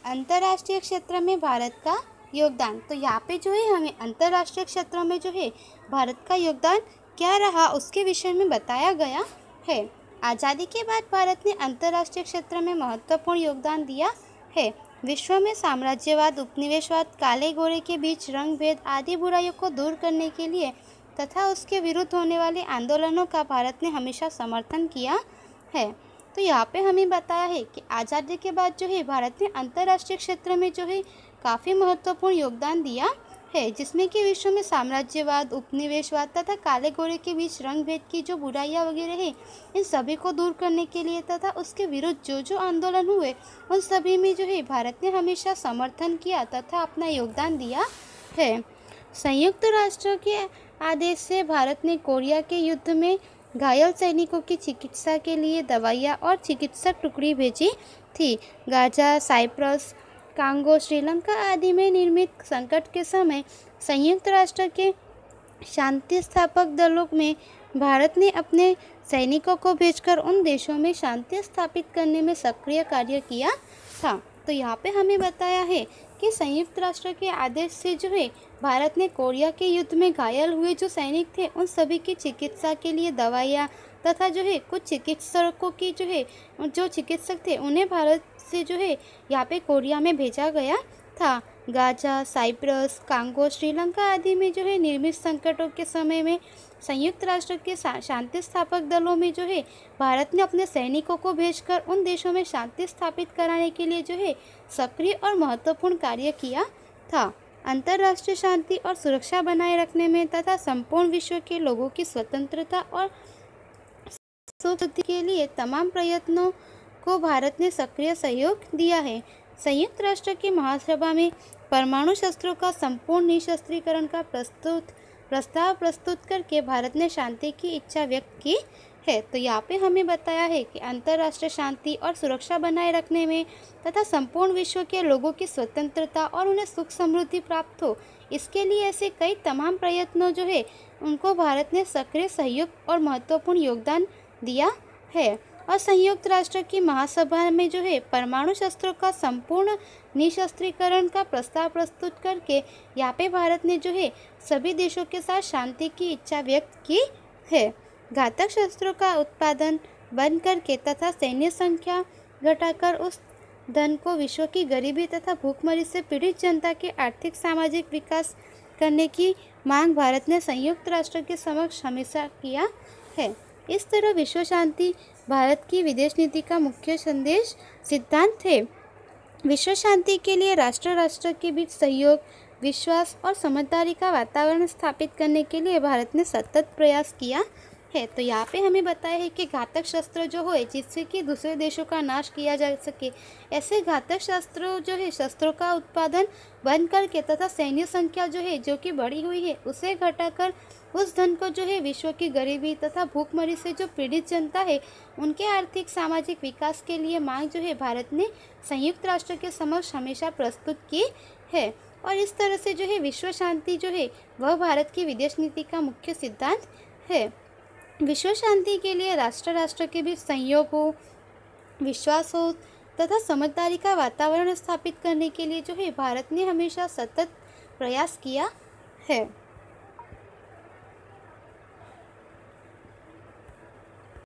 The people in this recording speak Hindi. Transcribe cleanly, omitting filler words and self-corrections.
अंतर्राष्ट्रीय क्षेत्र में भारत का योगदान। तो यहाँ पे जो है हमें अंतर्राष्ट्रीय क्षेत्र में जो है भारत का योगदान क्या रहा उसके विषय में बताया गया है। आज़ादी के बाद भारत ने अंतर्राष्ट्रीय क्षेत्र में महत्वपूर्ण योगदान दिया है। विश्व में साम्राज्यवाद, उपनिवेशवाद, काले गोरे के बीच रंग भेद आदि बुराइयों को दूर करने के लिए तथा उसके विरुद्ध होने वाले आंदोलनों का भारत ने हमेशा समर्थन किया है। तो यहाँ पे हमें बताया है कि आज़ादी के बाद जो है भारत ने अंतर्राष्ट्रीय क्षेत्र में जो है काफ़ी महत्वपूर्ण योगदान दिया है, जिसमें कि विश्व में साम्राज्यवाद, उपनिवेशवाद तथा काले गोरे के बीच रंग भेद की जो बुराइयां वगैरह है, इन सभी को दूर करने के लिए तथा उसके विरुद्ध जो जो आंदोलन हुए उन सभी में जो है भारत ने हमेशा समर्थन किया तथा अपना योगदान दिया है। संयुक्त राष्ट्र के आदेश से भारत ने कोरिया के युद्ध में घायल सैनिकों की चिकित्सा के लिए दवाइयाँ और चिकित्सक टुकड़ी भेजी थी। गाजा, साइप्रस, कांगो, श्रीलंका आदि में निर्मित संकट के समय संयुक्त राष्ट्र के शांति स्थापक दलों में भारत ने अपने सैनिकों को भेजकर उन देशों में शांति स्थापित करने में सक्रिय कार्य किया था। तो यहाँ पे हमें बताया है कि संयुक्त राष्ट्र के आदेश से जो है भारत ने कोरिया के युद्ध में घायल हुए जो सैनिक थे उन सभी की चिकित्सा के लिए दवाइयाँ तथा जो है कुछ चिकित्सकों की जो चिकित्सक थे उन्हें भारत से जो है यहाँ पे कोरिया में भेजा गया था। गाजा, साइप्रस, कांगो, श्रीलंका आदि में जो है निर्मित संकटों के समय में संयुक्त राष्ट्र के शांति स्थापक दलों में जो है भारत ने अपने सैनिकों को भेजकर उन देशों में शांति स्थापित कराने के लिए जो है सक्रिय और महत्वपूर्ण कार्य किया था। अंतर्राष्ट्रीय शांति और सुरक्षा बनाए रखने में तथा संपूर्ण विश्व के लोगों की स्वतंत्रता और सुख के लिए तमाम प्रयत्नों को भारत ने सक्रिय सहयोग दिया है। संयुक्त राष्ट्र की महासभा में परमाणु शस्त्रों का संपूर्ण निशस्त्रीकरण का प्रस्ताव प्रस्तुत करके भारत ने शांति की इच्छा व्यक्त की है। तो यहाँ पे हमें बताया है कि अंतर्राष्ट्रीय शांति और सुरक्षा बनाए रखने में तथा संपूर्ण विश्व के लोगों की स्वतंत्रता और उन्हें सुख समृद्धि प्राप्त हो, इसके लिए ऐसे कई तमाम प्रयत्नों जो है उनको भारत ने सक्रिय सहयोग और महत्वपूर्ण योगदान दिया है। और संयुक्त राष्ट्र की महासभा में जो है परमाणु शस्त्रों का संपूर्ण निशस्त्रीकरण का प्रस्ताव प्रस्तुत करके यहाँ पे भारत ने जो है सभी देशों के साथ शांति की इच्छा व्यक्त की है। घातक शस्त्रों का उत्पादन बंद करके तथा सैन्य संख्या घटाकर उस धन को विश्व की गरीबी तथा भूखमरी से पीड़ित जनता के आर्थिक सामाजिक विकास करने की मांग भारत ने संयुक्त राष्ट्र के समक्ष हमेशा किया है। इस तरह विश्व शांति भारत की विदेश नीति का मुख्य सिद्धांत है। विश्व शांति के लिए राष्ट्र के बीच सहयोग, विश्वास और समझदारी का वातावरण स्थापित करने के लिए भारत ने सतत प्रयास किया है। तो यहाँ पे हमें बताया है कि घातक शस्त्र जो हो जिससे कि दूसरे देशों का नाश किया जा सके, ऐसे घातक शस्त्रों का उत्पादन बंद करके तथा सैन्य संख्या जो कि बढ़ी हुई है उसे घटाकर उस धन को जो है विश्व की गरीबी तथा भूखमरी से जो पीड़ित जनता है उनके आर्थिक सामाजिक विकास के लिए मांग जो है भारत ने संयुक्त राष्ट्र के समक्ष हमेशा प्रस्तुत की है। और इस तरह से जो है विश्व शांति जो है वह भारत की विदेश नीति का मुख्य सिद्धांत है। विश्व शांति के लिए राष्ट्र के बीच सहयोग हो, विश्वास हो तथा समझदारी का वातावरण स्थापित करने के लिए जो है भारत ने हमेशा सतत प्रयास किया है।